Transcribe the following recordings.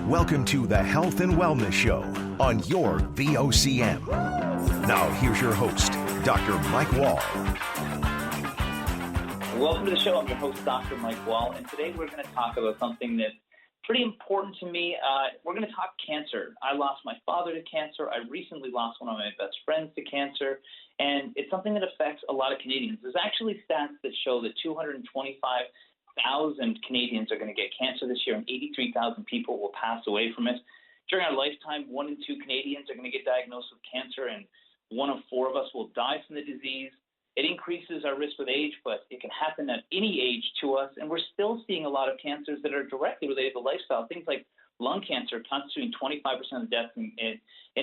Welcome to the Health and Wellness Show on your VOCM. Now, here's your host, Dr. Mike Wall. Welcome to the show. I'm your host, Dr. Mike Wall, and today we're going to talk about something that's pretty important to me. We're going to talk cancer. I lost my father to cancer. I recently lost one of my best friends to cancer, and it's something that affects a lot of Canadians. There's actually stats that show that 225,000 Canadians are going to get cancer this year, and 83,000 people will pass away from it. During our lifetime, 1 in 2 Canadians are going to get diagnosed with cancer, and 1 of 4 of us will die from the disease. It increases our risk with age, but it can happen at any age to us, and we're still seeing a lot of cancers that are directly related to lifestyle, things like lung cancer constituting 25% of deaths in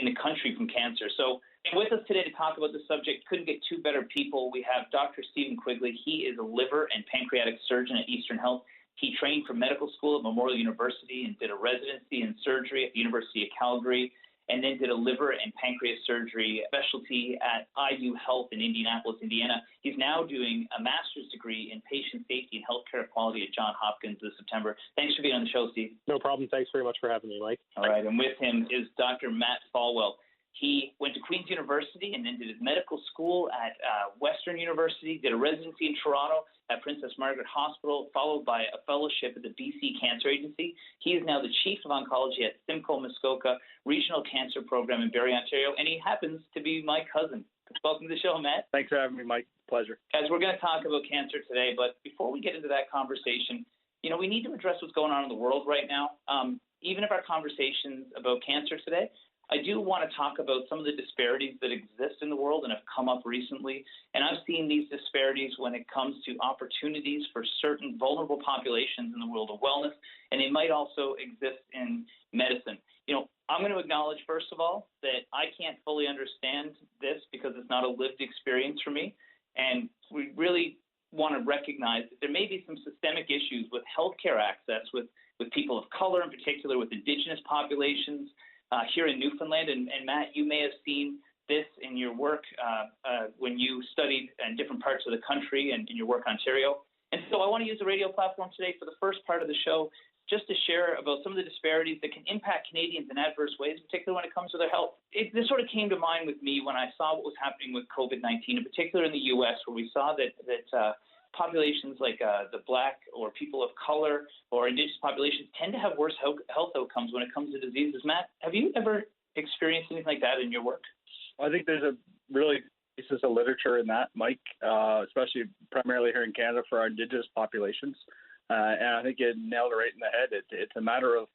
the country from cancer. So with us today to talk about this subject, couldn't get 2 better people. We have Dr. Stephen Quigley. He is a liver and pancreatic surgeon at Eastern Health. He trained for medical school at Memorial University and did a residency in surgery at the University of Calgary, and then did a liver and pancreas surgery specialty at IU Health in Indianapolis, Indiana. He's now doing a master's degree in patient safety and healthcare quality at Johns Hopkins this September. Thanks for being on the show, Steve. No problem. Thanks very much for having me, Mike. All right, and with him is Dr. Matt Falwell. He went to Queen's University and then did his medical school at Western University, did a residency in Toronto at Princes Margaret Hospital, followed by a fellowship at the BC Cancer Agency. He is now the Chief of Oncology at Simcoe, Muskoka Regional Cancer Program in Barrie, Ontario, and he happens to be my cousin. Welcome to the show, Matt. Thanks for having me, Mike. Pleasure. Guys, we're going to talk about cancer today, but before we get into that conversation, we need to address what's going on in the world right now. Even if our conversation's about cancer today, I do want to talk about some of the disparities that exist in the world and have come up recently. And I've seen these disparities when it comes to opportunities for certain vulnerable populations in the world of wellness, and they might also exist in medicine. I'm going to acknowledge, first of all, that I can't fully understand this because it's not a lived experience for me. And we really want to recognize that there may be some systemic issues with healthcare access with people of color, in particular with indigenous populations, here in Newfoundland, and Matt, you may have seen this in your work when you studied in different parts of the country and in your work in Ontario. And so I want to use the radio platform today for the first part of the show just to share about some of the disparities that can impact Canadians in adverse ways, particularly when it comes to their health. This sort of came to mind with me when I saw what was happening with COVID-19, in particular in the U.S., where we saw that populations like the Black or people of color or indigenous populations tend to have worse health outcomes when it comes to diseases. Matt, have you ever experienced anything like that in your work? I think there's a really pieces of literature in that, Mike, especially primarily here in Canada for our indigenous populations. And I think you nailed it right in the head. It's a matter of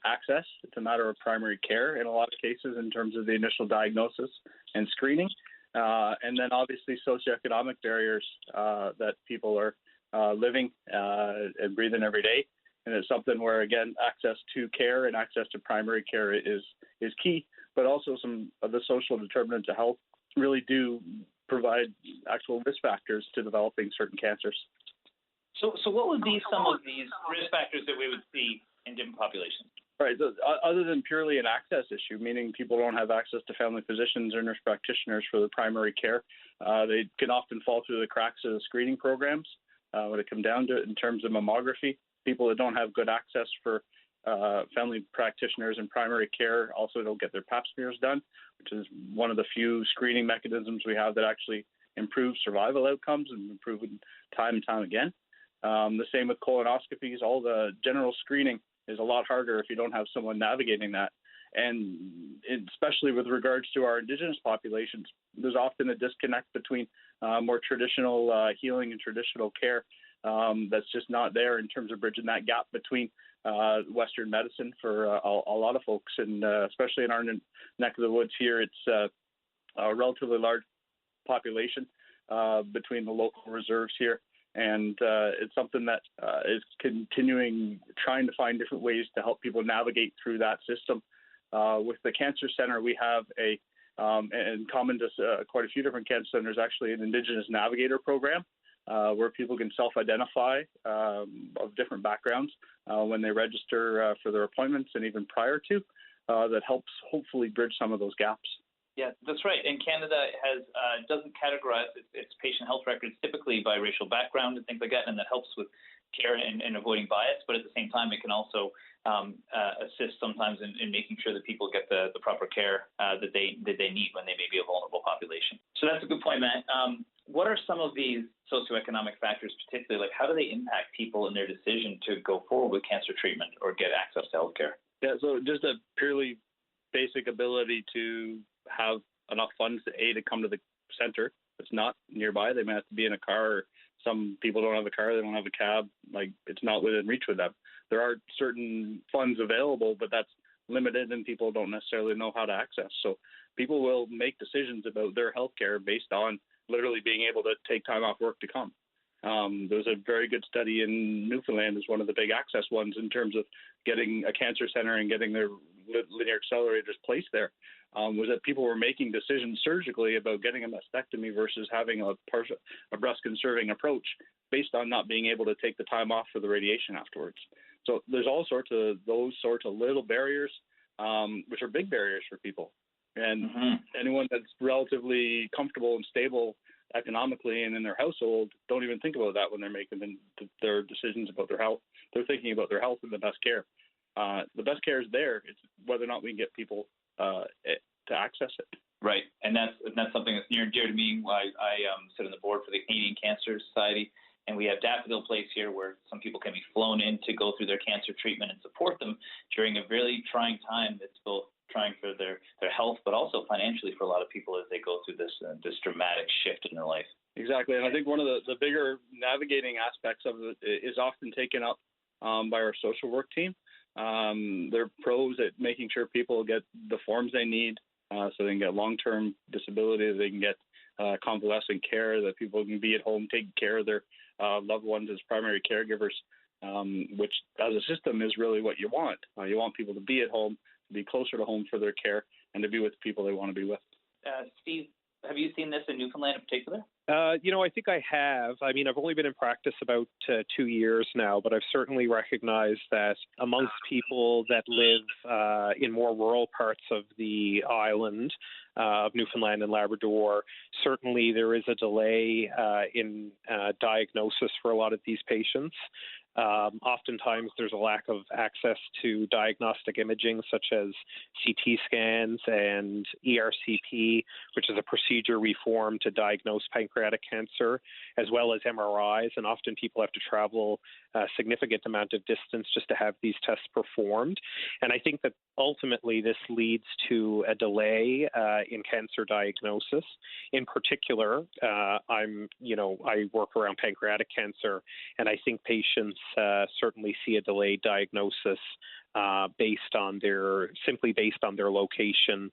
access. It's a matter of primary care in a lot of cases in terms of the initial diagnosis and screening. And then obviously socioeconomic barriers that people are living and breathing every day. And it's something where, again, access to care and access to primary care is key, but also some of the social determinants of health really do provide actual risk factors to developing certain cancers. So what would be some of these risk factors that we would see in different populations? Right. So, other than purely an access issue, meaning people don't have access to family physicians or nurse practitioners for the primary care, they can often fall through the cracks of the screening programs when it comes down to it in terms of mammography. People that don't have good access for family practitioners and primary care also don't get their pap smears done, which is one of the few screening mechanisms we have that actually improves survival outcomes and improve time and time again. The same with colonoscopies. All the general screening is a lot harder if you don't have someone navigating that. And especially with regards to our indigenous populations, there's often a disconnect between more traditional healing and traditional care that's just not there in terms of bridging that gap between Western medicine for a lot of folks. And especially in our neck of the woods here, it's a relatively large population between the local reserves here. And it's something that is continuing, trying to find different ways to help people navigate through that system. With the Cancer Center, we have and common to quite a few different cancer centers, actually an Indigenous Navigator program where people can self-identify of different backgrounds when they register for their appointments and even prior to. That helps hopefully bridge some of those gaps. Yeah, that's right. And Canada doesn't categorize its patient health records typically by racial background and things like that, and that helps with care and avoiding bias. But at the same time, it can also assist sometimes in making sure that people get the proper care that they need when they may be a vulnerable population. So that's a good point, Matt. What are some of these socioeconomic factors, particularly, like how do they impact people in their decision to go forward with cancer treatment or get access to healthcare? Yeah, so just a purely basic ability to have enough funds to come to the center. It's not nearby. They may have to be in a car. Or some people don't have a car. They don't have a cab. Like, it's not within reach with them. There are certain funds available, but that's limited, and people don't necessarily know how to access. So people will make decisions about their healthcare based on literally being able to take time off work to come. There's a very good study in Newfoundland, is one of the big access ones in terms of getting a cancer center and getting their linear accelerators placed there, was that people were making decisions surgically about getting a mastectomy versus having a breast-conserving approach based on not being able to take the time off for the radiation afterwards. So there's all sorts of those sorts of little barriers, which are big barriers for people. And anyone that's relatively comfortable and stable economically and in their household don't even think about that when they're making their decisions about their health. They're thinking about their health and the best care. The best care is there. It's whether or not we can get people to access it. Right, and that's something that's near and dear to me. I sit on the board for the Canadian Cancer Society, and we have Daffodil Place here where some people can be flown in to go through their cancer treatment and support them during a really trying time that's both trying for their health, but also financially for a lot of people as they go through this dramatic shift in their life. Exactly, and I think one of the bigger navigating aspects of it is often taken up by our social work team. They're pros at making sure people get the forms they need so they can get long-term disability, they can get convalescent care, that people can be at home taking care of their loved ones as primary caregivers, which as a system is really what you want. You want people to be at home, to be closer to home for their care, and to be with the people they want to be with. Steve, have you seen this in Newfoundland in particular? I think I have. I mean, I've only been in practice about 2 years now, but I've certainly recognized that amongst people that live in more rural parts of the island of Newfoundland and Labrador, certainly there is a delay in diagnosis for a lot of these patients. Oftentimes there's a lack of access to diagnostic imaging such as CT scans and ERCP, which is a procedure we form to diagnose pancreatic cancer, as well as MRIs. And often people have to travel a significant amount of distance just to have these tests performed. And I think that ultimately this leads to a delay in cancer diagnosis. In particular, I work around pancreatic cancer, and I think patients certainly see a delayed diagnosis based on their location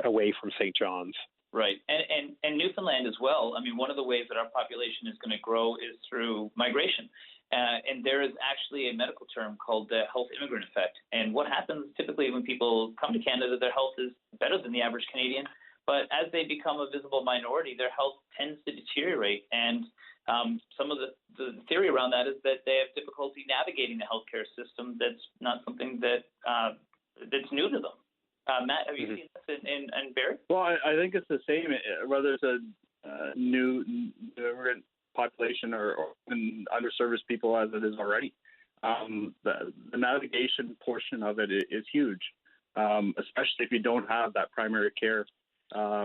away from St. John's. Right, and Newfoundland as well. I mean, one of the ways that our population is going to grow is through migration. And there is actually a medical term called the health immigrant effect. And what happens typically when people come to Canada, their health is better than the average Canadian. But as they become a visible minority, their health tends to deteriorate. And some of the theory around that is that they have difficulty navigating the healthcare system. That's not something that's new to them. Matt, have you seen this in Barrie? Well, I think it's the same, whether it's a new immigrant population or underserviced people as it is already. The navigation portion of it is huge, especially if you don't have that primary care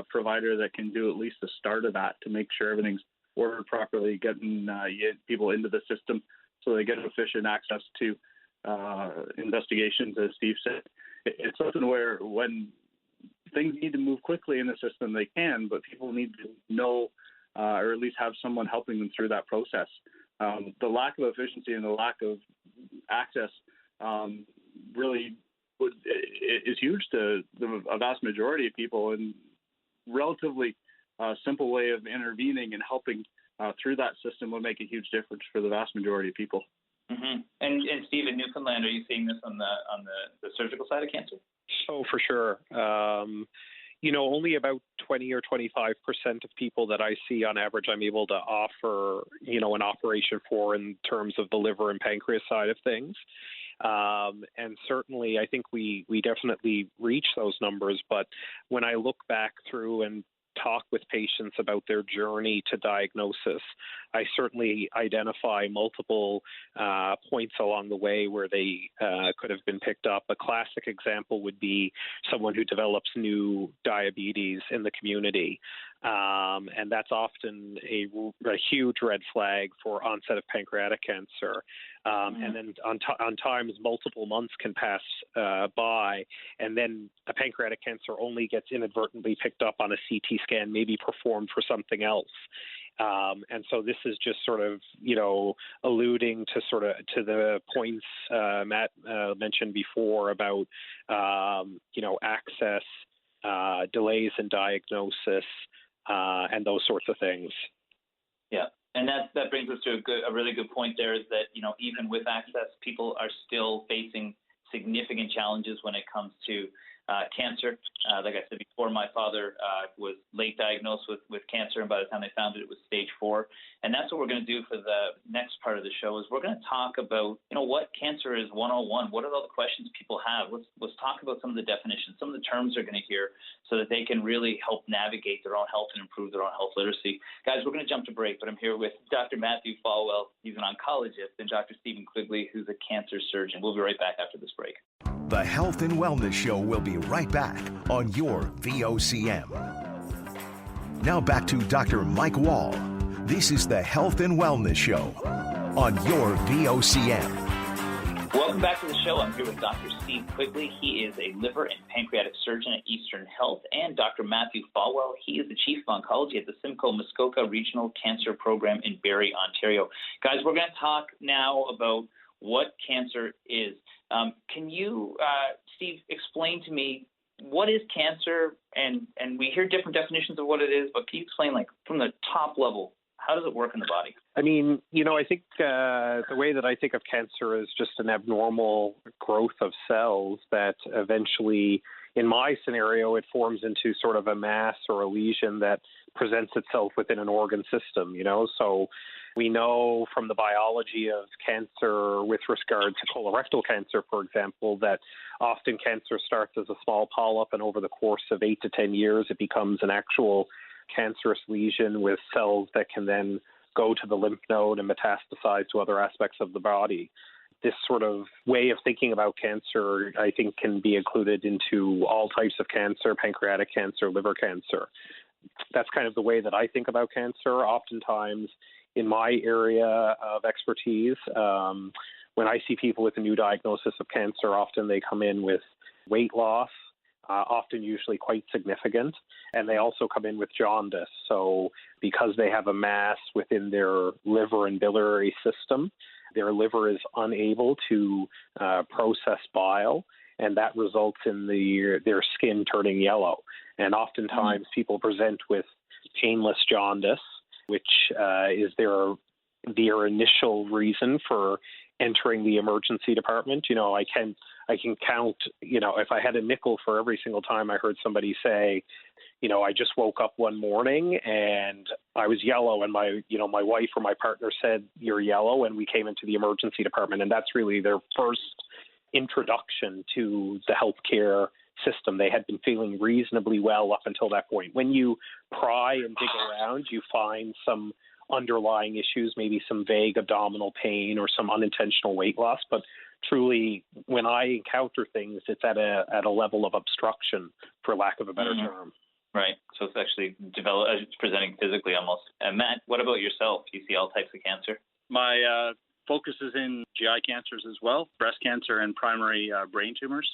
provider that can do at least the start of that to make sure everything's ordered properly, getting people into the system so they get efficient access to investigations, as Steve said. It's something where when things need to move quickly in the system, they can, but people need to know or at least have someone helping them through that process. The lack of efficiency and the lack of access really is huge to a vast majority of people, and relatively simple way of intervening and helping through that system would make a huge difference for the vast majority of people. Mm-hmm. And Steve, in Newfoundland, are you seeing this on the surgical side of cancer? Oh, for sure. Only about 20 or 25% of people that I see on average I'm able to offer, an operation for in terms of the liver and pancreas side of things. And certainly I think we definitely reach those numbers. But when I look back through and talk with patients about their journey to diagnosis. I certainly identify multiple points along the way where they could have been picked up. A classic example would be someone who develops new diabetes in the community. And that's often a huge red flag for onset of pancreatic cancer. And then on times, multiple months can pass by, and then a pancreatic cancer only gets inadvertently picked up on a CT scan, maybe performed for something else. And so this is just sort of, alluding to the points Matt mentioned before about, access, delays in diagnosis, and those sorts of things. Yeah. And that brings us to a really good point there, is that, even with access, people are still facing significant challenges when it comes to cancer. Like I said before, my father was late diagnosed with cancer, and by the time they found it, it was stage 4. And that's what we're going to do for the next part of the show, is we're going to talk about, what cancer is 101. What are all the questions people have? Let's talk about some of the definitions, some of the terms they're going to hear, so that they can really help navigate their own health and improve their own health literacy. Guys, we're going to jump to break, but I'm here with Dr. Matthew Falwell. He's an oncologist, and Dr. Stephen Quigley, who's a cancer surgeon. We'll be right back after this break. The Health and Wellness Show will be right back on your VOCM. Now back to Dr. Mike Wall. This is the Health and Wellness Show on your VOCM. Welcome back to the show. I'm here with Dr. Steve Quigley. He is a liver and pancreatic surgeon at Eastern Health, and Dr. Matthew Falwell. He is the Chief of Oncology at the Simcoe Muskoka Regional Cancer Program in Barrie, Ontario. Guys, we're going to talk now about what cancer is. Can you, Steve, explain to me what is cancer? And we hear different definitions of what it is, but can you explain, from the top level, how does it work in the body? I mean, I think the way that I think of cancer is just an abnormal growth of cells that eventually, in my scenario, it forms into sort of a mass or a lesion that presents itself within an organ system, So we know from the biology of cancer with regard to colorectal cancer, for example, that often cancer starts as a small polyp, and over the course of 8 to 10 years, it becomes an actual cancerous lesion with cells that can then go to the lymph node and metastasize to other aspects of the body. This sort of way of thinking about cancer, I think, can be included into all types of cancer: pancreatic cancer, liver cancer. That's kind of the way that I think about cancer. Oftentimes, in my area of expertise, when I see people with a new diagnosis of cancer, often they come in with weight loss, often usually quite significant, and they also come in with jaundice. So because they have a mass within their liver and biliary system, their liver is unable to process bile, and that results in their skin turning yellow. And oftentimes people present with painless jaundice, which is their initial reason for entering the emergency department. I can count, if I had a nickel for every single time I heard somebody say, I just woke up one morning and I was yellow, and my wife or my partner said, "You're yellow," and we came into the emergency department. And that's really their first introduction to the healthcare system. They had been feeling reasonably well up until that point. When you pry and dig around, you find some underlying issues, maybe some vague abdominal pain or some unintentional weight loss. But truly, when I encounter things, it's at a level of obstruction, for lack of a better term. Right. So it's actually it's presenting physically almost. Matt, what about yourself? Do you see all types of cancer? My focus is in GI cancers as well, breast cancer and primary brain tumors.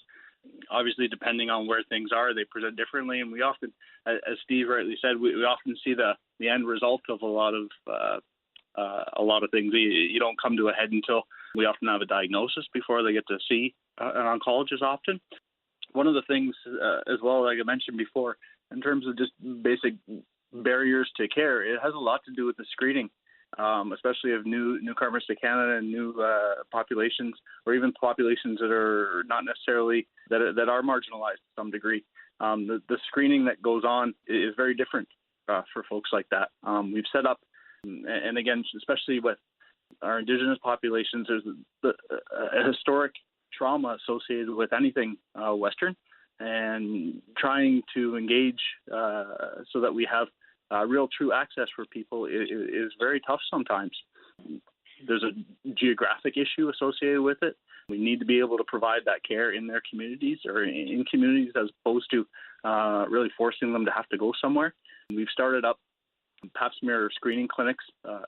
Obviously, depending on where things are, they present differently. And we often, as Steve rightly said, we often see the end result of a lot of things. You don't come to a head until we often have a diagnosis before they get to see an oncologist often. One of the things as well, like I mentioned before, in terms of just basic barriers to care, it has a lot to do with the screening, especially of newcomers to Canada and new populations, or even populations that are not necessarily that are marginalized to some degree. The screening that goes on is very different for folks like that. We've set up, and again, especially with our Indigenous populations, there's a historic trauma associated with anything Western. and trying to engage so that we have real true access for people is very tough sometimes. There's a geographic issue associated with it. We need to be able to provide that care in their communities or in communities as opposed to really forcing them to have to go somewhere. We've started up pap smear screening clinics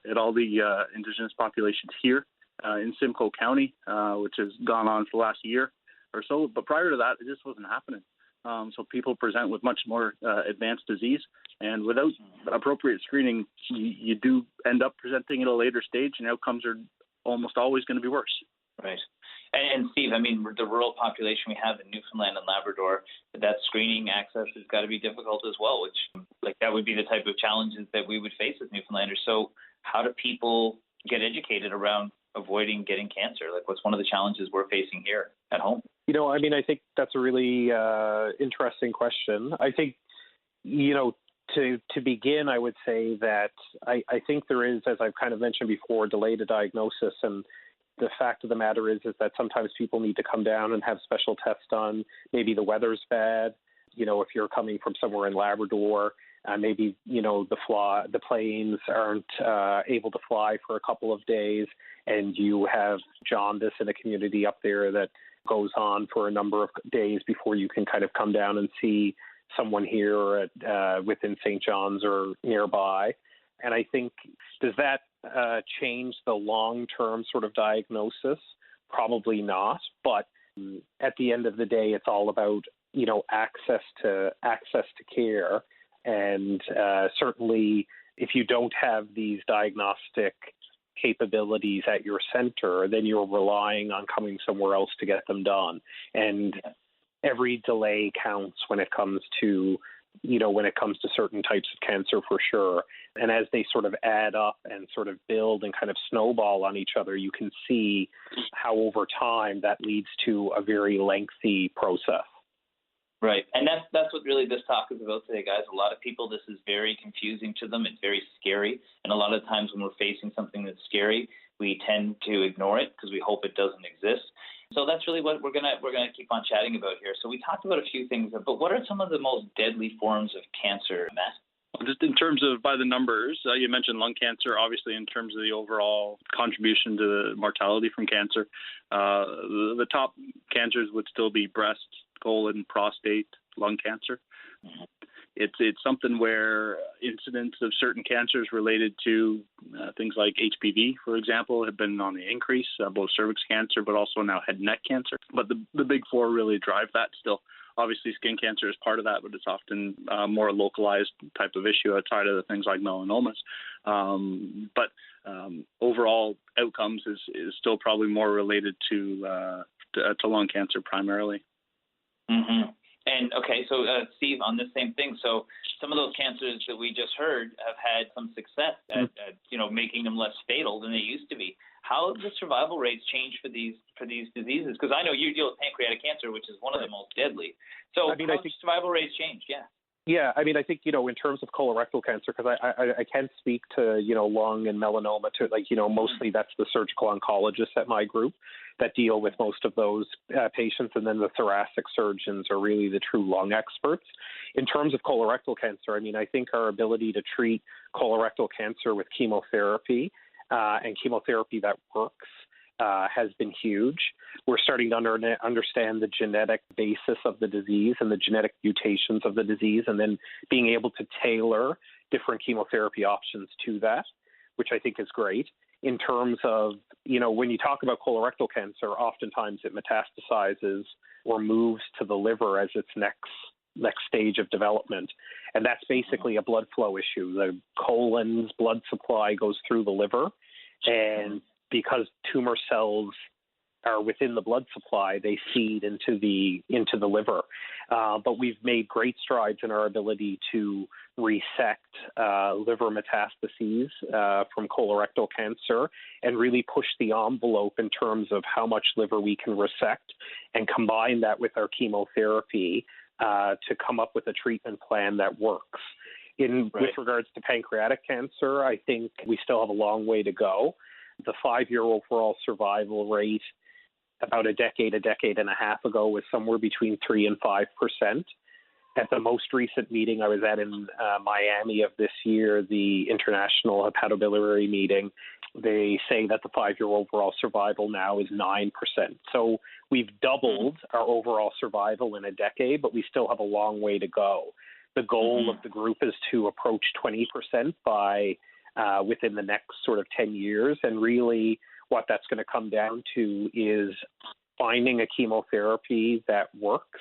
at all the Indigenous populations here in Simcoe County, which has gone on for the last year or so. But prior to that, it just wasn't happening. So people present with much more advanced disease, and without appropriate screening, you do end up presenting at a later stage, and outcomes are almost always going to be worse. Right. And Steve, I mean, the rural population we have in Newfoundland and Labrador, that screening access has got to be difficult as well, which, like, that would be the type of challenges that we would face as Newfoundlanders. So how do people get educated around avoiding getting cancer? Like, what's one of the challenges we're facing here at home? I mean, I think that's a really interesting question. I think, to begin, I would say that I think there is, as I've kind of mentioned before, delay to diagnosis. And the fact of the matter is that sometimes people need to come down and have special tests done. Maybe the weather's bad. If you're coming from somewhere in Labrador, maybe, the planes aren't able to fly for a couple of days, and you have jaundice in a community up there that goes on for a number of days before you can kind of come down and see someone here within St. John's or nearby. And I think, does that change the long-term sort of diagnosis? Probably not. But at the end of the day, it's all about, access to care. And certainly, if you don't have these diagnostic capabilities at your center, then you're relying on coming somewhere else to get them done. And every delay counts when it comes to certain types of cancer, for sure. And as they sort of add up and sort of build and kind of snowball on each other, you can see how over time that leads to a very lengthy process. Right. And that's what really this talk is about today, guys. A lot of people, this is very confusing to them. It's very scary. And a lot of times when we're facing something that's scary, we tend to ignore it because we hope it doesn't exist. So that's really what we're gonna keep on chatting about here. So we talked about a few things, but what are some of the most deadly forms of cancer, Matt? Just in terms of by the numbers, you mentioned lung cancer, obviously in terms of the overall contribution to the mortality from cancer. The top cancers would still be breast, colon, prostate, lung cancer. Mm-hmm. It's something where incidents of certain cancers related to things like HPV, for example, have been on the increase, both cervix cancer, but also now head and neck cancer. But the big four really drive that still. Obviously, skin cancer is part of that, but it's often more localized type of issue outside of the things like melanomas. But overall outcomes is still probably more related to lung cancer primarily. Mm-hmm. And okay, so Steve, on this same thing, so some of those cancers that we just heard have had some success at making them less fatal than they used to be. How have the survival rates changed for these diseases? Because I know you deal with pancreatic cancer, which is one of the most deadly. So I think survival rates changed, yeah. Yeah, I mean, I think, in terms of colorectal cancer, because I can't speak to, lung and melanoma, mostly that's the surgical oncologists at my group that deal with most of those patients, and then the thoracic surgeons are really the true lung experts. In terms of colorectal cancer, I mean, I think our ability to treat colorectal cancer with chemotherapy and chemotherapy that works has been huge. We're starting to understand the genetic basis of the disease and the genetic mutations of the disease, and then being able to tailor different chemotherapy options to that, which I think is great. In terms of, when you talk about colorectal cancer, oftentimes it metastasizes or moves to the liver as its next stage of development. And that's basically a blood flow issue. The colon's blood supply goes through the liver, and because tumor cells are within the blood supply, they feed into the liver. But we've made great strides in our ability to resect liver metastases from colorectal cancer and really push the envelope in terms of how much liver we can resect and combine that with our chemotherapy to come up with a treatment plan that works. With regards to pancreatic cancer, I think we still have a long way to go. The 5-year overall survival rate about a decade and a half ago was somewhere between 3 and 5%. At the most recent meeting I was at in Miami of this year, the International Hepatobiliary meeting, they say that the 5-year overall survival now is 9%. So we've doubled our overall survival in a decade, but we still have a long way to go. The goal of the group is to approach 20% by within the next sort of 10 years. And really what that's going to come down to is finding a chemotherapy that works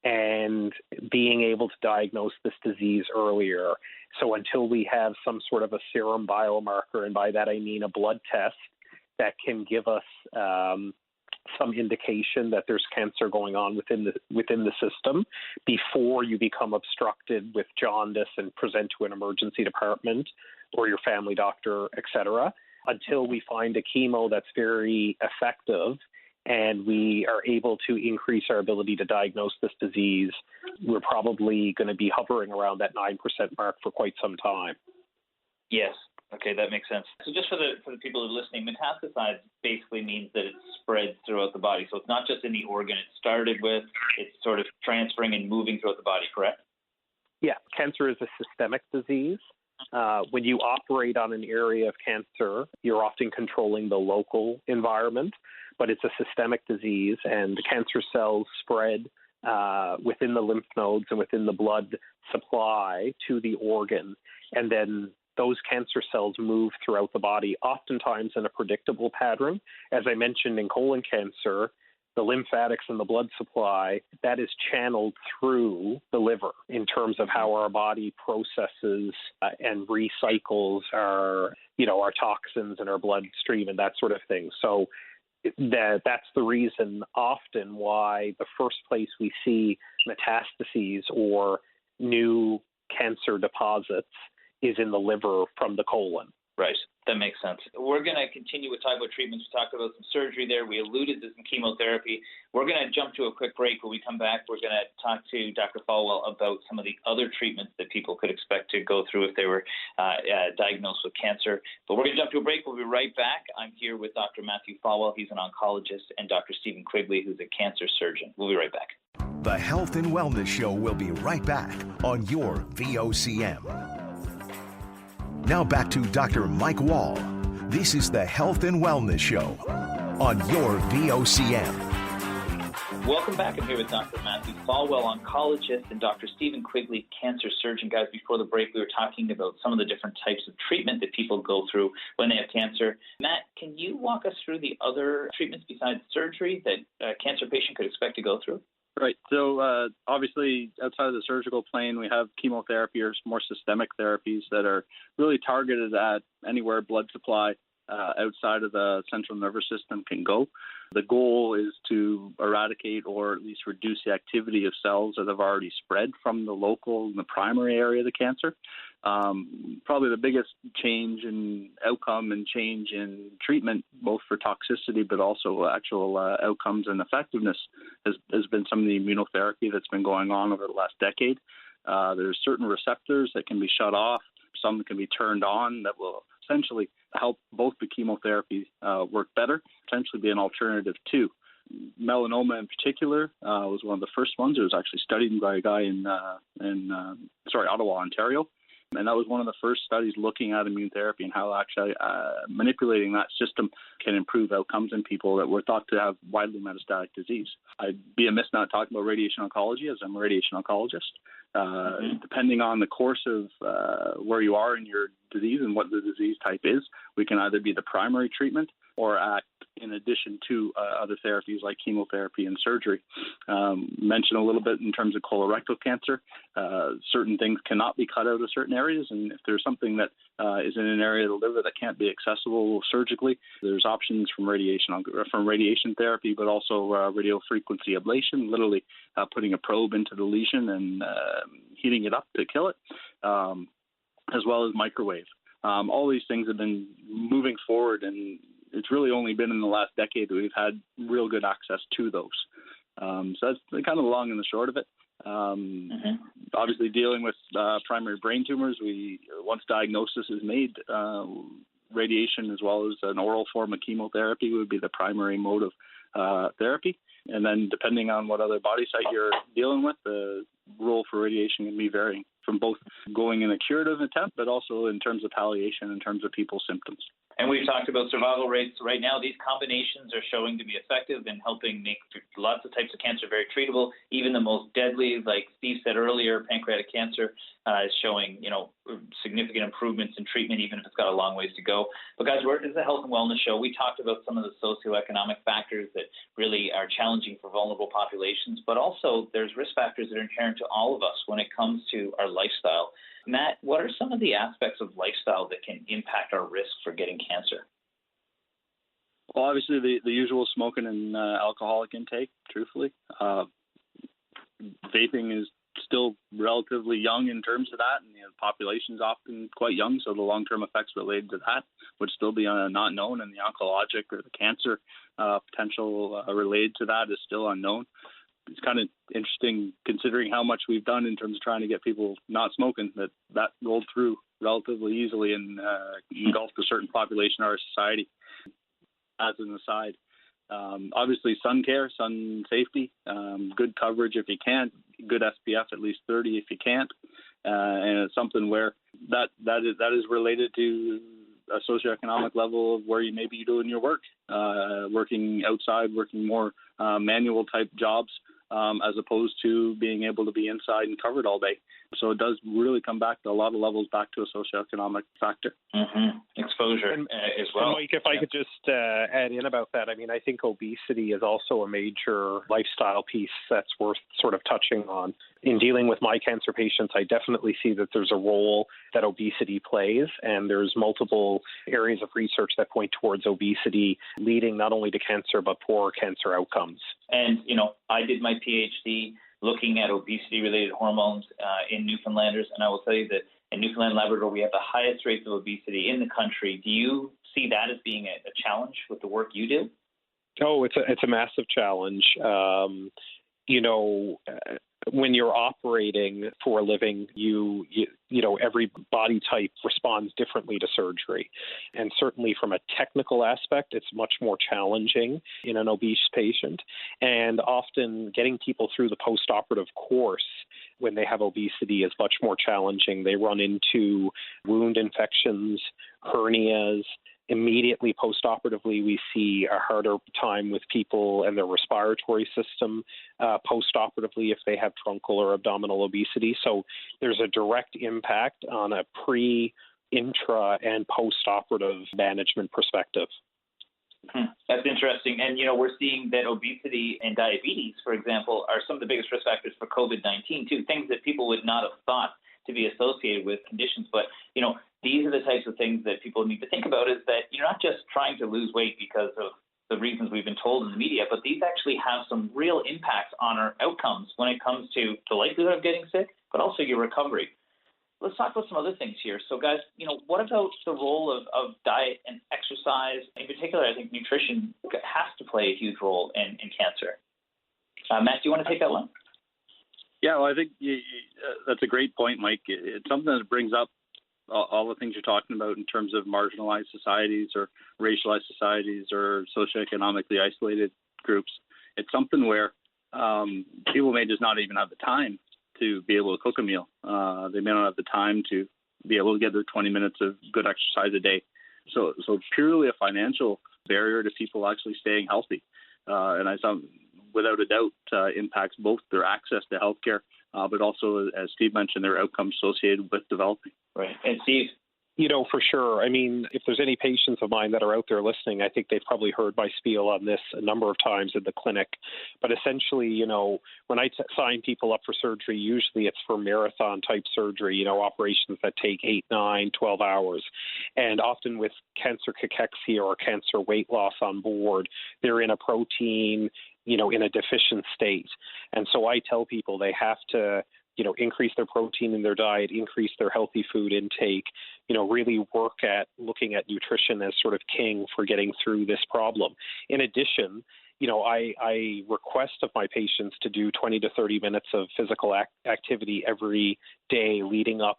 and being able to diagnose this disease earlier. So until we have some sort of a serum biomarker, and by that I mean a blood test that can give us some indication that there's cancer going on within the system before you become obstructed with jaundice and present to an emergency department or your family doctor, et cetera, until we find a chemo that's very effective and we are able to increase our ability to diagnose this disease, we're probably going to be hovering around that 9% mark for quite some time. Yes. Okay, that makes sense. So just for the people who are listening, metastasize basically means that it spreads throughout the body. So it's not just in the organ it started with, it's sort of transferring and moving throughout the body, correct? Yeah, cancer is a systemic disease. When you operate on an area of cancer, you're often controlling the local environment, but it's a systemic disease, and the cancer cells spread within the lymph nodes and within the blood supply to the organ, and then those cancer cells move throughout the body, oftentimes in a predictable pattern. As I mentioned in colon cancer, the lymphatics and the blood supply, that is channeled through the liver in terms of how our body processes and recycles our toxins in our bloodstream and that sort of thing. So that's the reason often why the first place we see metastases or new cancer deposits is in the liver from the colon. Right. That makes sense. We're going to continue with talking about treatments. We talked about some surgery there. We alluded to some chemotherapy. We're going to jump to a quick break. When we come back, we're going to talk to Dr. Follwell about some of the other treatments that people could expect to go through if they were diagnosed with cancer. But we're going to jump to a break. We'll be right back. I'm here with Dr. Matthew Falwell. He's an oncologist, and Dr. Stephen Quigley, who's a cancer surgeon. We'll be right back. The Health and Wellness Show will be right back on your VOCM. Now back to Dr. Mike Wall. This is the Health and Wellness Show on your VOCM. Welcome back. I'm here with Dr. Matthew Falwell, oncologist, and Dr. Stephen Quigley, cancer surgeon. Guys, before the break, we were talking about some of the different types of treatment that people go through when they have cancer. Matt, can you walk us through the other treatments besides surgery that a cancer patient could expect to go through? Right. So obviously, outside of the surgical plane, we have chemotherapy or more systemic therapies that are really targeted at anywhere blood supply outside of the central nervous system can go. The goal is to eradicate or at least reduce the activity of cells that have already spread from the local and the primary area of the cancer. Probably the biggest change in outcome and change in treatment, both for toxicity but also actual outcomes and effectiveness, has been some of the immunotherapy that's been going on over the last decade. There's certain receptors that can be shut off, some that can be turned on that will essentially help both the chemotherapy work better, potentially be an alternative too. Melanoma in particular was one of the first ones. It was actually studied by a guy in Ottawa, Ontario. And that was one of the first studies looking at immune therapy and how actually manipulating that system can improve outcomes in people that were thought to have widely metastatic disease. I'd be amiss not talking about radiation oncology, as I'm a radiation oncologist. Depending on the course of where you are in your disease and what the disease type is, we can either be the primary treatment or act in addition to other therapies like chemotherapy and surgery. Mention a little bit in terms of colorectal cancer. Certain things cannot be cut out of certain areas, and if there's something that is in an area of the liver that can't be accessible surgically, there's options from radiation therapy, but also radiofrequency ablation, literally putting a probe into the lesion and heating it up to kill it, as well as microwave. All these things have been moving forward, and it's really only been in the last decade that we've had real good access to those. So that's kind of the long and the short of it. Obviously, dealing with primary brain tumors, once diagnosis is made, radiation as well as an oral form of chemotherapy would be the primary mode therapy. And then depending on what other body site you're dealing with, the role for radiation can be varying from both going in a curative attempt, but also in terms of palliation, in terms of people's symptoms. And we've talked about survival rates. Right now, these combinations are showing to be effective in helping make lots of types of cancer very treatable. Even the most deadly, like Steve said earlier, pancreatic cancer is showing, significant improvements in treatment, even if it's got a long ways to go. But guys, this is a health and wellness show. We talked about some of the socioeconomic factors that really are challenging for vulnerable populations, but also there's risk factors that are inherent to all of us when it comes to our lifestyle. Matt, what are some of the aspects of lifestyle that can impact our risk for getting cancer? Well, obviously the usual smoking and alcoholic intake, truthfully. Vaping is still relatively young in terms of that, and the population is often quite young, so the long-term effects related to that would still be not known, and the oncologic or the cancer potential related to that is still unknown. It's kind of interesting considering how much we've done in terms of trying to get people not smoking, that rolled through relatively easily and engulfed a certain population in our society. As an aside, obviously sun care, sun safety, good coverage if you can't, good SPF at least 30 if you can't, and it's something where that is related to a socioeconomic level of where you may be doing your work, working outside, working more manual type jobs, as opposed to being able to be inside and covered all day. So it does really come back to a lot of levels back to a socioeconomic factor. Mm-hmm. Exposure as well. And Mike, if I could just add in about that, I think obesity is also a major lifestyle piece that's worth sort of touching on. In dealing with my cancer patients, I definitely see that there's a role that obesity plays, and there's multiple areas of research that point towards obesity leading not only to cancer, but poor cancer outcomes. And, I did my PhD looking at obesity-related hormones in Newfoundlanders, and I will tell you that in Newfoundland, Labrador, we have the highest rates of obesity in the country. Do you see that as being a challenge with the work you do? Oh, it's a massive challenge. When you're operating for a living, you every body type responds differently to surgery. And certainly from a technical aspect, it's much more challenging in an obese patient. And often getting people through the post-operative course when they have obesity is much more challenging. They run into wound infections, hernias. Immediately post-operatively, we see a harder time with people and their respiratory system post-operatively if they have truncal or abdominal obesity. So there's a direct impact on a pre, intra, and post-operative management perspective. That's interesting. And, we're seeing that obesity and diabetes, for example, are some of the biggest risk factors for COVID-19, too, things that people would not have thought to be associated with conditions. But, these are the types of things that people need to think about, is that you're not just trying to lose weight because of the reasons we've been told in the media, but these actually have some real impacts on our outcomes when it comes to the likelihood of getting sick, but also your recovery. Let's talk about some other things here. So, guys, what about the role of diet and exercise? In particular, I think nutrition has to play a huge role in cancer. Matt, do you want to take that one? Yeah, well, I think that's a great point, Mike. It's something that brings up all the things you're talking about in terms of marginalized societies or racialized societies or socioeconomically isolated groups. It's something where people may just not even have the time to be able to cook a meal. They may not have the time to be able to get their 20 minutes of good exercise a day. So purely a financial barrier to people actually staying healthy. And I saw, without a doubt, impacts both their access to healthcare, but also, as Steve mentioned, their outcomes associated with developing. Right. And Steve? For sure. If there's any patients of mine that are out there listening, I think they've probably heard my spiel on this a number of times in the clinic. But essentially, when I sign people up for surgery, usually it's for marathon-type surgery, operations that take 8, 9, 12 hours. And often with cancer cachexia or cancer weight loss on board, they're in a protein, in a deficient state. And so I tell people they have to increase their protein in their diet, increase their healthy food intake, really work at looking at nutrition as sort of king for getting through this problem. In addition, I request of my patients to do 20 to 30 minutes of physical activity every day leading up,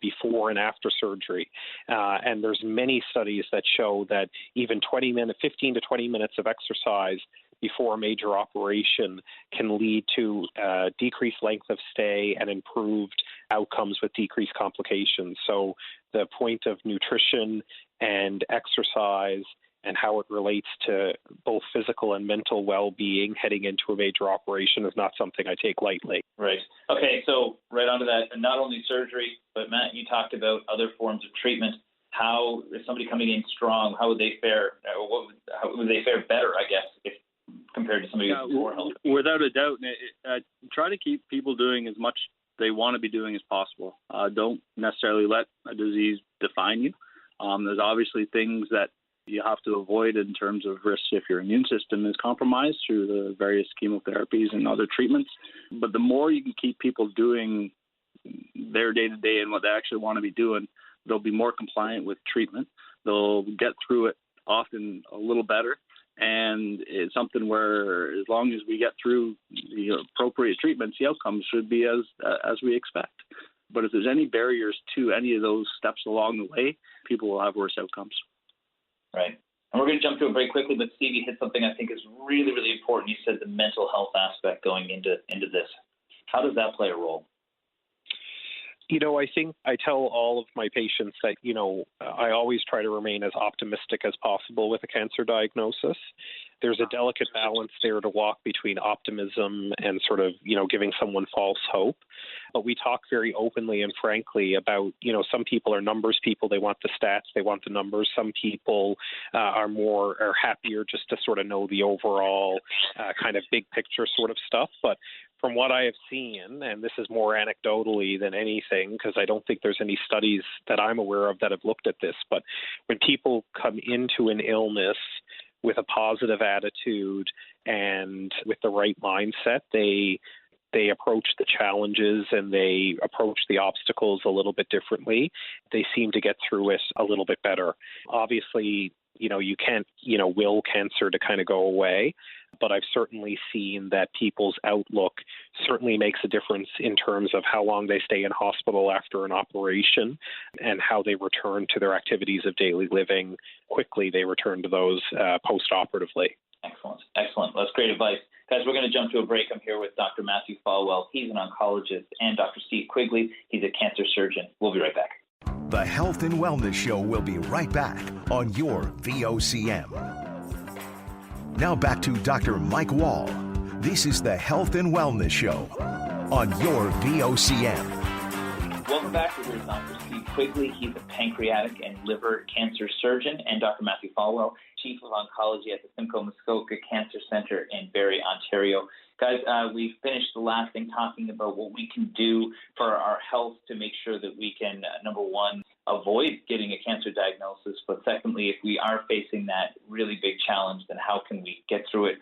before and after surgery. And there's many studies that show that even 15 to 20 minutes of exercise before a major operation can lead to decreased length of stay and improved outcomes with decreased complications. So the point of nutrition and exercise and how it relates to both physical and mental well-being heading into a major operation is not something I take lightly. Right. Okay, so right onto that, and not only surgery, but Matt, you talked about other forms of treatment. How is somebody coming in strong? How would they fare? How would they fare better, I guess, if compared to somebody who's more healthy? Without a doubt, try to keep people doing as much they want to be doing as possible. Don't necessarily let a disease define you. There's obviously things that you have to avoid in terms of risks if your immune system is compromised through the various chemotherapies and other treatments. But the more you can keep people doing their day-to-day and what they actually want to be doing, they'll be more compliant with treatment. They'll get through it often a little better. And it's something where as long as we get through the appropriate treatments, the outcomes should be as we expect. But if there's any barriers to any of those steps along the way, people will have worse outcomes. Right. And we're going to jump to a break quickly, but Steve, you hit something I think is really, really important. You said the mental health aspect going into this. How does that play a role? I think I tell all of my patients that, I always try to remain as optimistic as possible with a cancer diagnosis. There's a delicate balance there to walk between optimism and sort of, giving someone false hope. But we talk very openly and frankly about, some people are numbers people. They want the stats. They want the numbers. Some people are happier just to sort of know the overall kind of big picture sort of stuff. But from what I have seen, and this is more anecdotally than anything, because I don't think there's any studies that I'm aware of that have looked at this, but when people come into an illness with a positive attitude and with the right mindset, they approach the challenges and they approach the obstacles a little bit differently. They seem to get through it a little bit better. Obviously, you can't, will cancer to kind of go away, but I've certainly seen that people's outlook certainly makes a difference in terms of how long they stay in hospital after an operation and how they return to their activities of daily living. Quickly, they return to those post-operatively. Excellent. That's great advice. Guys, we're going to jump to a break. I'm here with Dr. Matthew Falwell. He's an oncologist, and Dr. Steve Quigley. He's a cancer surgeon. We'll be right back. The Health and Wellness Show will be right back on your VOCM. Now back to Dr. Mike Wall. This is the Health and Wellness Show on your VOCM. Welcome back. We're here with Dr. Steve Quigley. He's a pancreatic and liver cancer surgeon, and Dr. Matthew Falwell, Chief of Oncology at the Simcoe Muskoka Cancer Center in Barrie, Ontario. Guys, we finished the last thing talking about what we can do for our health to make sure that we can, number one, avoid getting a cancer diagnosis. But secondly, if we are facing that really big challenge, then how can we get through it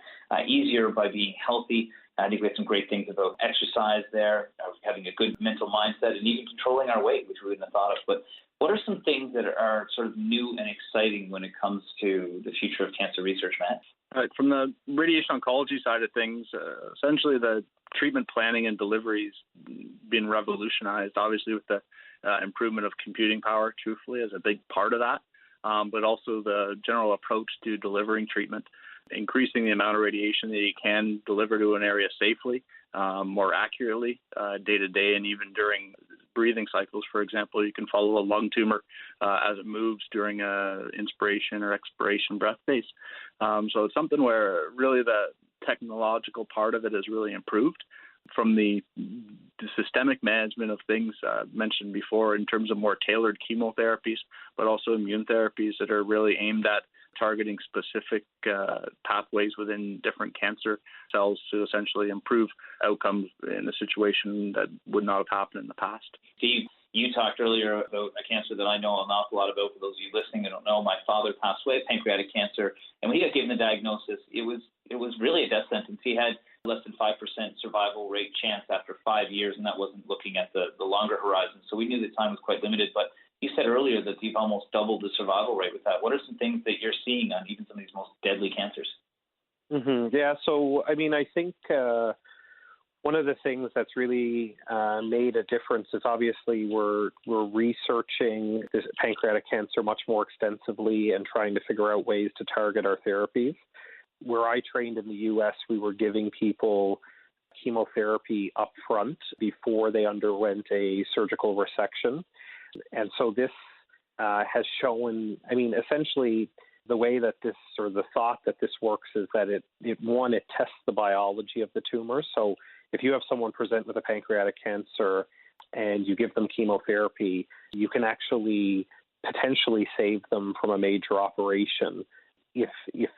easier by being healthy? I think we have some great things about exercise there, having a good mental mindset, and even controlling our weight, which we wouldn't have thought of. But what are some things that are sort of new and exciting when it comes to the future of cancer research, Matt? Right. From the radiation oncology side of things, essentially the treatment planning and delivery has been revolutionized, obviously with the improvement of computing power, truthfully, as a big part of that, but also the general approach to delivering treatment, increasing the amount of radiation that you can deliver to an area safely, more accurately, day to day, and even during breathing cycles. For example, you can follow a lung tumor as it moves during inspiration or expiration breath phase. So it's something where really the technological part of it has really improved. From the systemic management of things mentioned before in terms of more tailored chemotherapies, but also immune therapies that are really aimed at targeting specific pathways within different cancer cells to essentially improve outcomes in a situation that would not have happened in the past. Steve, you talked earlier about a cancer that I know an awful lot about. For those of you listening that don't know, my father passed away of pancreatic cancer, and when he got given the diagnosis, it was really a death sentence. He had less than 5% survival rate chance after 5 years, and that wasn't looking at the longer horizon. So we knew the time was quite limited, but you said earlier that you've almost doubled the survival rate with that. What are some things that you're seeing on even some of these most deadly cancers? Mm-hmm. Yeah, so, I think one of the things that's really made a difference is obviously we're researching this pancreatic cancer much more extensively and trying to figure out ways to target our therapies. where I trained in the U.S., we were giving people chemotherapy up front before they underwent a surgical resection. And so this has shown, essentially the way that this, or the thought that this works is that it tests the biology of the tumor. So if you have someone present with a pancreatic cancer and you give them chemotherapy, you can actually potentially save them from a major operation if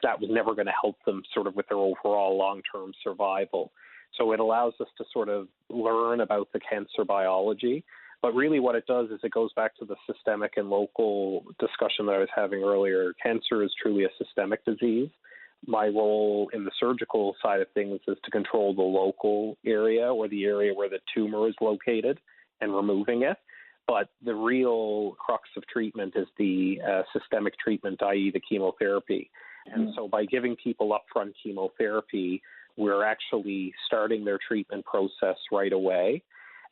that was never going to help them sort of with their overall long-term survival. So it allows us to sort of learn about the cancer biology. But really what it does is it goes back to the systemic and local discussion that I was having earlier. Cancer is truly a systemic disease. My role in the surgical side of things is to control the local area or the area where the tumor is located and removing it. But the real crux of treatment is the systemic treatment, i.e. the chemotherapy. And so by giving people upfront chemotherapy, we're actually starting their treatment process right away.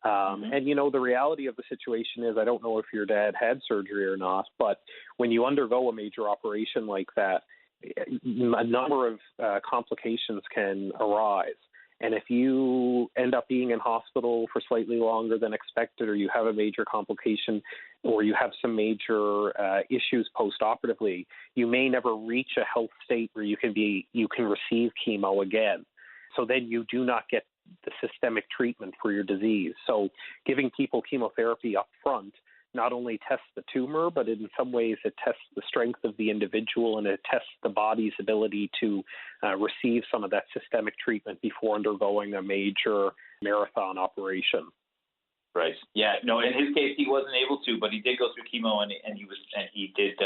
And, the reality of the situation is, I don't know if your dad had surgery or not, but when you undergo a major operation like that, a number of complications can arise. And if you end up being in hospital for slightly longer than expected, or you have a major complication, or you have some major issues post-operatively, you may never reach a health state where you can receive chemo again. So then you do not get the systemic treatment for your disease. So giving people chemotherapy up front not only tests the tumor, but in some ways it tests the strength of the individual, and it tests the body's ability to receive some of that systemic treatment before undergoing a major marathon operation. Right. Yeah. No. In his case, he wasn't able to, but he did go through chemo, and he did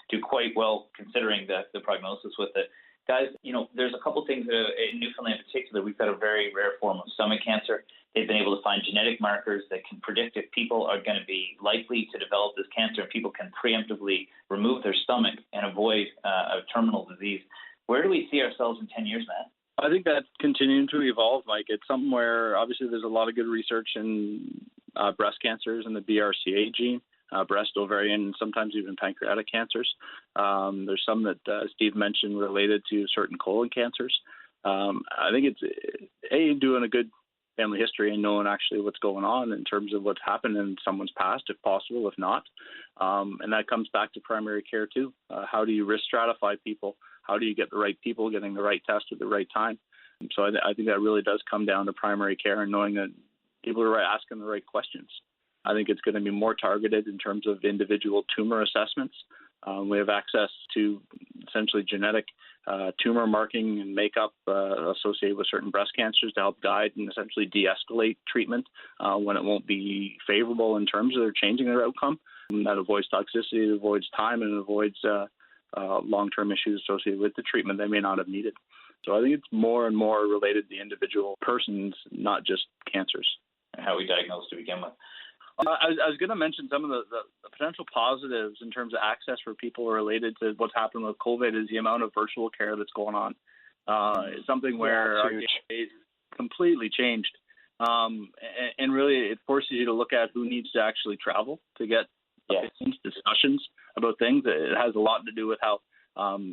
do quite well considering the prognosis with it. Guys, there's a couple things in Newfoundland in particular. We've got a very rare form of stomach cancer. They've been able to find genetic markers that can predict if people are going to be likely to develop this cancer, and people can preemptively remove their stomach and avoid a terminal disease. Where do we see ourselves in 10 years, Matt? I think that's continuing to evolve, Mike. It's something where obviously there's a lot of good research in breast cancers and the BRCA gene. Breast, ovarian, and sometimes even pancreatic cancers. There's some that Steve mentioned related to certain colon cancers. I think it's doing a good family history and knowing actually what's going on in terms of what's happened in someone's past, if possible, if not. And that comes back to primary care too. How do you risk stratify people? How do you get the right people getting the right test at the right time? So I think that really does come down to primary care and knowing that people are asking the right questions. I think it's going to be more targeted in terms of individual tumor assessments. We have access to essentially genetic tumor marking and makeup associated with certain breast cancers to help guide and essentially de-escalate treatment when it won't be favorable in terms of changing their outcome. And that avoids toxicity, it avoids time, and it avoids long-term issues associated with the treatment they may not have needed. So I think it's more and more related to the individual persons, not just cancers. And how we diagnose to begin with. I was going to mention some of the potential positives in terms of access for people related to what's happened with COVID is the amount of virtual care that's going on. It's something where our day is completely changed. And really it forces you to look at who needs to actually travel to get discussions about things. It has a lot to do with how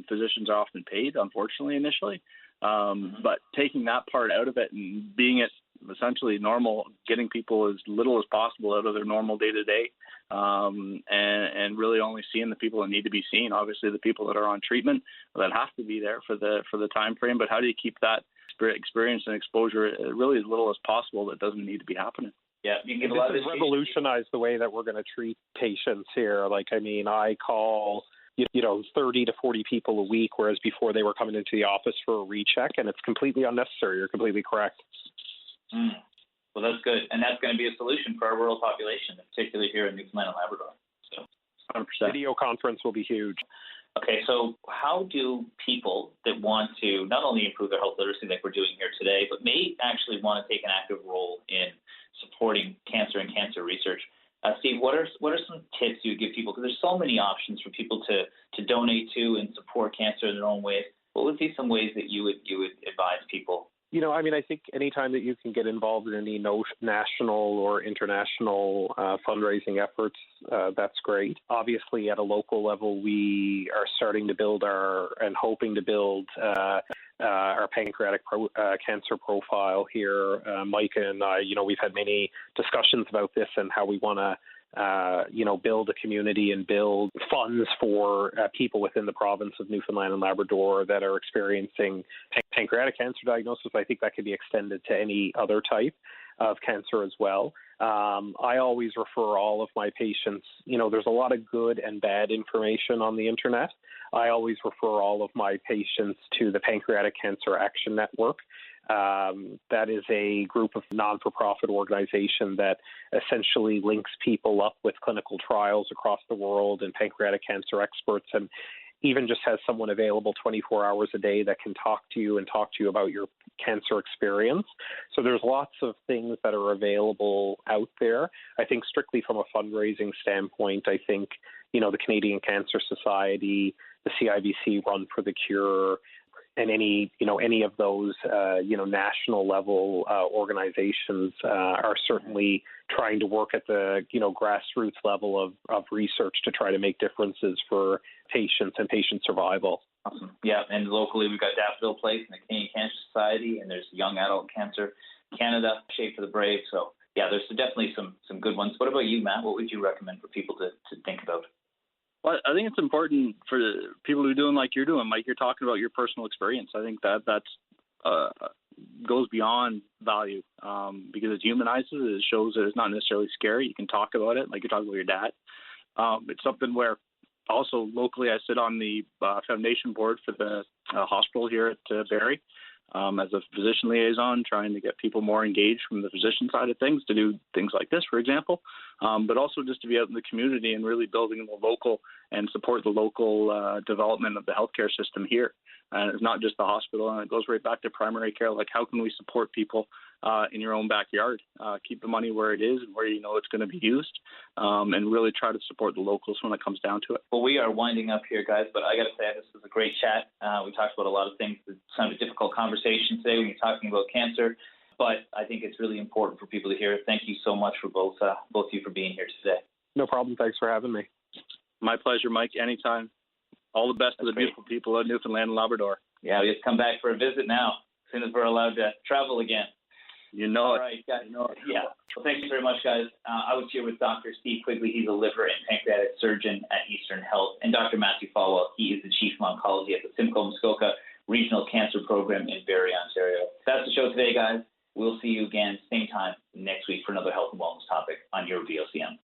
physicians are often paid, unfortunately, initially. But taking that part out of it and being it essentially normal, getting people as little as possible out of their normal day-to-day, and really only seeing the people that need to be seen. Obviously, the people that are on treatment that have to be there for the time frame. But how do you keep that experience and exposure really as little as possible that doesn't need to be happening? Yeah, you can this has revolutionized the way that we're going to treat patients here. I call 30 to 40 people a week, whereas before they were coming into the office for a recheck, and it's completely unnecessary. You're completely correct. Well, that's good. And that's going to be a solution for our rural population, particularly here in Newfoundland and Labrador. So 100%. Video conference will be huge. Okay, so how do people that want to not only improve their health literacy like we're doing here today, but may actually want to take an active role in supporting cancer and cancer research? Steve, what are some tips you would give people? Because there's so many options for people to donate to and support cancer in their own ways. What would be some ways that you would advise people I think anytime that you can get involved in any national or international fundraising efforts, that's great. Obviously, at a local level, we are starting to build and hoping to build our pancreatic cancer profile here. Micah and I, we've had many discussions about this and how we want to build a community and build funds for people within the province of Newfoundland and Labrador that are experiencing pancreatic cancer diagnosis. I think that could be extended to any other type of cancer as well. I always refer all of my patients, there's a lot of good and bad information on the internet. I always refer all of my patients to the Pancreatic Cancer Action Network. That is a group of non-for-profit organization that essentially links people up with clinical trials across the world and pancreatic cancer experts, and even just has someone available 24 hours a day that can talk to you about your cancer experience. So there's lots of things that are available out there. I think strictly from a fundraising standpoint, I think, the Canadian Cancer Society, the CIBC Run for the Cure, and any of those, national level organizations are certainly trying to work at the, grassroots level of research to try to make differences for patients and patient survival. Awesome. Yeah, and locally we've got Daffodil Place and the Canadian Cancer Society, and there's Young Adult Cancer Canada, Shape for the Brave. So, yeah, there's definitely some good ones. What about you, Matt? What would you recommend for people to think about? Well, I think it's important for people who are doing like you're doing, Mike. You're talking about your personal experience. I think that's goes beyond value because it humanizes it. It shows that it's not necessarily scary. You can talk about it like you're talking about your dad. It's something where also locally I sit on the foundation board for the hospital here at Barrie as a physician liaison, trying to get people more engaged from the physician side of things to do things like this, for example, but also just to be out in the community and really building the local and support the local development of the healthcare system here. And it's not just the hospital, and it goes right back to primary care. Like, how can we support people in your own backyard? Keep the money where it is and where you know it's going to be used, and really try to support the locals when it comes down to it. Well, we are winding up here, guys, but I got to say this was a great chat. We talked about a lot of things. It's kind of a difficult conversation today when you're talking about cancer, but I think it's really important for people to hear it. Thank you so much for both of you for being here today. No problem. Thanks for having me. My pleasure, Mike. Anytime. All the best to the beautiful people of Newfoundland and Labrador. Yeah, we have to come back for a visit now, as soon as we're allowed to travel again. All right, guys. Yeah. Well, thank you very much, guys. I was here with Dr. Stephe Quigley. He's a liver and pancreatic surgeon at Eastern Health, and Dr. Matthew Falwell. He is the Chief of Oncology at the Simcoe Muskoka Regional Cancer Program in Barrie, Ontario. That's the show today, guys. We'll see you again same time next week for another health and wellness topic on your VOCM.